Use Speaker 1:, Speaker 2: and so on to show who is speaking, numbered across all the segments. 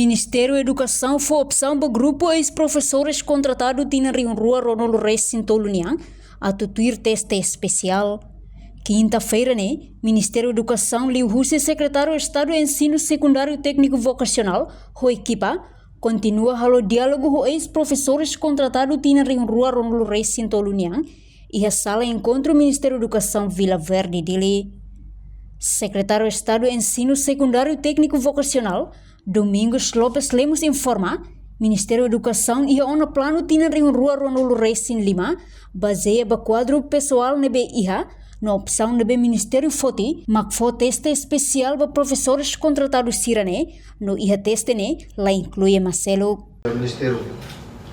Speaker 1: Ministério da Educação foi opção para grupo ex-professores contratados na Rua Ronaldo Reis em Tolunian a tutuir teste especial. Quinta-feira, Ministério da Educação liu o secretário de Estado de Ensino Secundário Técnico Vocacional, o equipa, continua o diálogo com ex-professores contratados na Rua Ronaldo Reis em Tolunian e a sala encontra o Ministério da Educação Vila Verde dele. Secretário de Estado de Ensino Secundário Técnico Vocacional, Domingos Lopes Lemos informa, Ministério da Educação e o plano tina Rua Ronaldo Reis em Lima, baseia no quadro pessoal nebe IHA, na opção nebe Ministério Foti, mas foi teste especial para professores contratados sirane, no IHA teste lá inclui Marcelo.
Speaker 2: O Ministério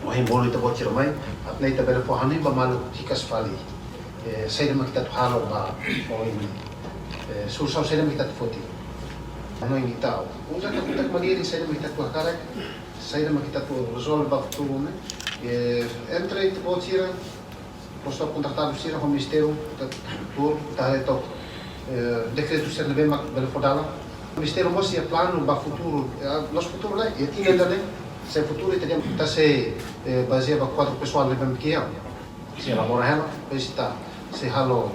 Speaker 2: o embolo ita bot mai, apnai ta bela pohani ba malu tikas fali. Saída makita tu halo ba o ini. Sursau saída makita tu Foti. Ano ini tau. Usa ka kutak magiri saída makita tu hakara, saída makita tu resolve ba futuro ne. Entra ita bot sira, posto contratado sira com o Ministério por tareto decreto ser nebe mak bela fodala. O Ministério mosia plano ba futuro, nosso futuro lá, e tinha ainda se futuro italiano está se baseia no quadro pessoal levando que é se elabora ela está se halo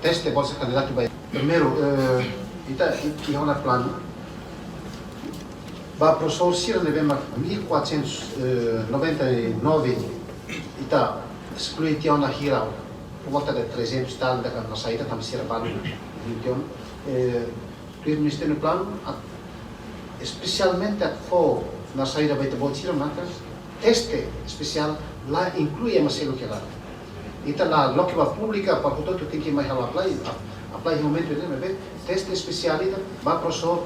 Speaker 2: teste pode ser candidato vai primeiro ita que é um plano va professor Cira levando 1499 ita exclui que é uma hira por volta de 300 tal da na saída tam Cira plano então o Ministério plano especialmente a na saída vai ter botir marcas teste especial lá inclui a Marcelo que lá então lá logo vai pública para portanto tem que mais apply no momento né teste especial ainda vai professor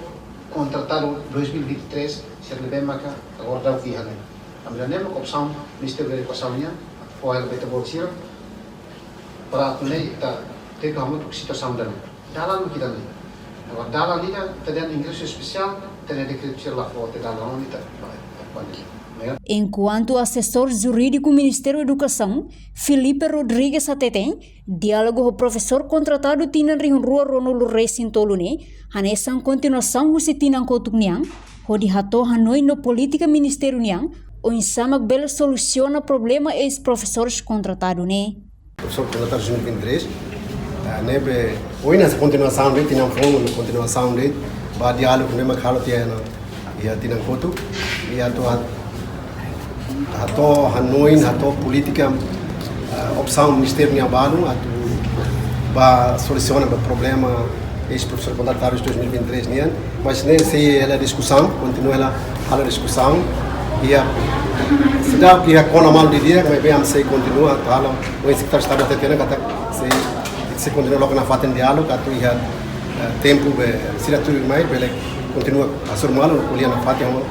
Speaker 2: contratado 2023 se ele bem marca agora dá o que né a melhor nem uma opção Ministério da Educação né foi vai ter botir para também tá tem que arrumar a situação dele dalam no que dá agora dalam ali tá dando inglês especial
Speaker 1: Enquanto assessor jurídico do Ministério da Educação, Felipe Rodrigues Atetém, diálogo com o professor contratado na Rua Ronaldo Reis em Tolune, nessa continuação do Sitinan Kotunian, onde hato Hanoi no política Ministério Nian, o insama bela soluciona problema ex-professores contratados.
Speaker 3: Professor contratado em 2023, hoje nessa continuação, tinha uma continuação ba dialog ne makhalo tiana ya tinang kotu ya to hanoin hato politika opção ministério nia balu atu ba soluciona o problema ex-professor contratados de 2023 nian mas nesse ela discussão continua ela a discussão e sedang que com a mal de dia mas bem se continua kalau o secretário estava tentando kata se continua logo na faten dialog atu ia tempo assinatura mais bele continua a surmalo colher na fatia um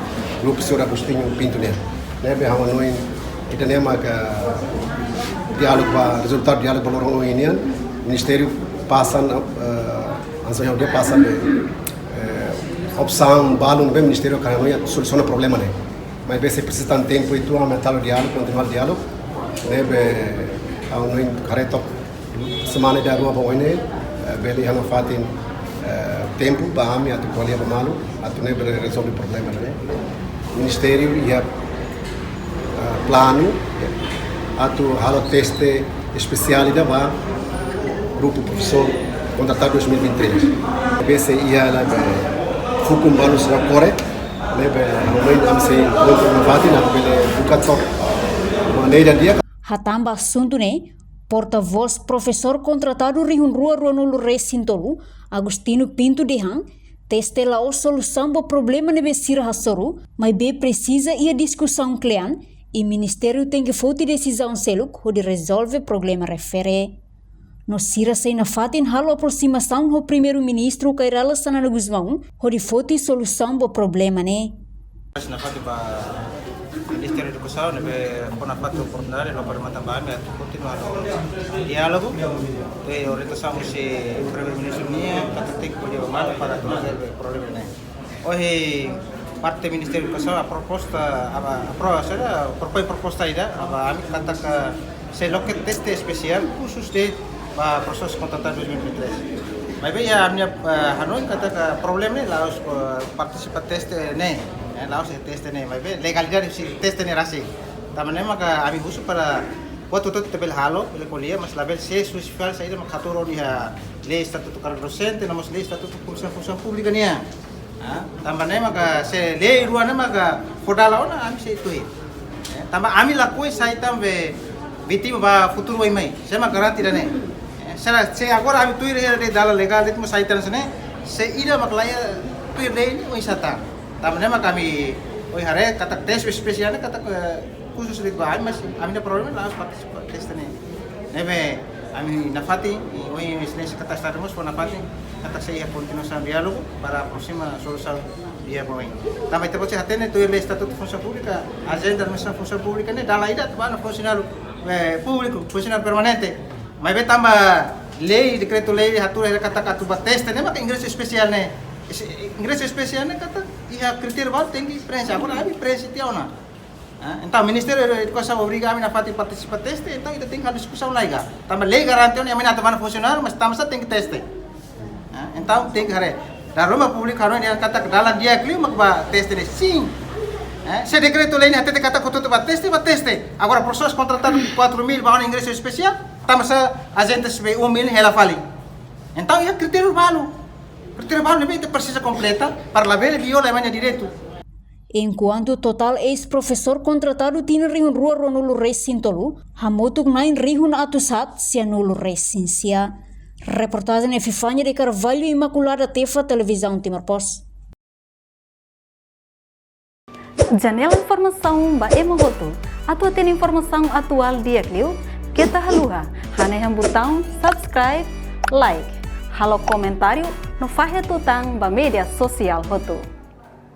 Speaker 3: grupo senhor Agostinho Pinto né bem há noi kita nema que diálogo para resultado diálogo para o união ministério passa ansonho dia passa opção balão bem ministério cara não soluciona problema né mas bem se precisa tanto tempo e tu aumentar o diálogo continuar o diálogo né bem há noi careto semana de agora para o união bele hana fatin tempo bahami atau kuliah pemalu atau ne resolve problema né ministério ia plano atau halo teste especial ida ba grupo professor contratado 2023 bese ia lá hukum balu será correto né be momento am se contra na fatin atau bele buka top maneira dia
Speaker 1: hatamba assunto porta-voz professor contratado Rua Ronaldo Reis Sintolu, Agostinho Pinto de Han, teste lá a solução para o problema de Besira Hassoru, mas bem precisa e a discussão clean, e o Ministério tem que fazer decisão seluk, onde resolve o problema refere. No Sira sei na fatin halo aproximação do primeiro-ministro Kairala Sanana Guzmão, onde fazer solução para o problema
Speaker 4: Na fatin Ministério da Educação, com a parte oportunidade, no Parlamento também, continuar o diálogo, e orientação se o primeiro-ministro tem que poder mal para resolver o problema. Hoje, parte do Ministério da Educação, a proposta ainda, a mim kata que se loket teste especial khusus de proses contratado 2023. Mas bem, a minha Hanoi kata que problema lá os participar teste Laos teste ne vai be legalidade si teste ne rasi. Tamane maka ami busu para Waktu itu tabel halo, pela colia, mas label se susfal saída mak haturo ni ha lei estatuto cargo docente, namos lei estatuto função pública nia. Tambah maka se lei ruana maka fodala ona ami se itu. Tambah ami lakui sai tambe vitima ba futuro vai mai. Se maka garanti dane. Se agora ami tuir de dala legal itu sai tan sene, se ida mak laya tuir lei ni wisata. Tambah maka kami oi hare kata tes spesial kata khusus di bahan mas kami ada problem lah partisipasi tes ini. Nebe kami nafati, oi misnes kata staremos pun nafati kata saya continuação diálogo para a próxima solução dia boi. Também te pode atender tu ele estatuto de função pública, agenda de função pública ne dala ida tu bana funcionário público, funcionário permanente. Mas be tamba lei decreto lei hatur kata katu teste ne maka ingresso especial ne. Ingresso especial ne kata ia critério baru tinggi prensa agora abi prensa tiauna. Então, o Ministério da Educação obriga a mim a participar teste, então kita tem que discussão lá. Também lei garante que a mim não está funcionando, mas também tem que teste. Então, tem que fazer. Da rumah pública harus dia kata dalam dia kliu mak teste ni sim. Se decreto lei ni até kata kutu teste. Agora proses contratar 4.000 para ingresso especial, também sa agente se 1.000 hela fali. Então, ia critério baru. Critério baru nem precisa completa para la vele viola a direito.
Speaker 1: Enquanto o total ex-professor contratado tinha rihun rua ronulu resintolu, hamotuk nain rihun atusat se anulu resinsia. Reportagem Epifânia de Carvalho Imaculada Tefa, Televisão Timor-Poste.
Speaker 5: Janela informação ba emohoto. Atua tem informação atual dia kliu. Kita haluha. Haneham botão subscribe, like. Halo comentário no fahe tutang ba media sosial hoto.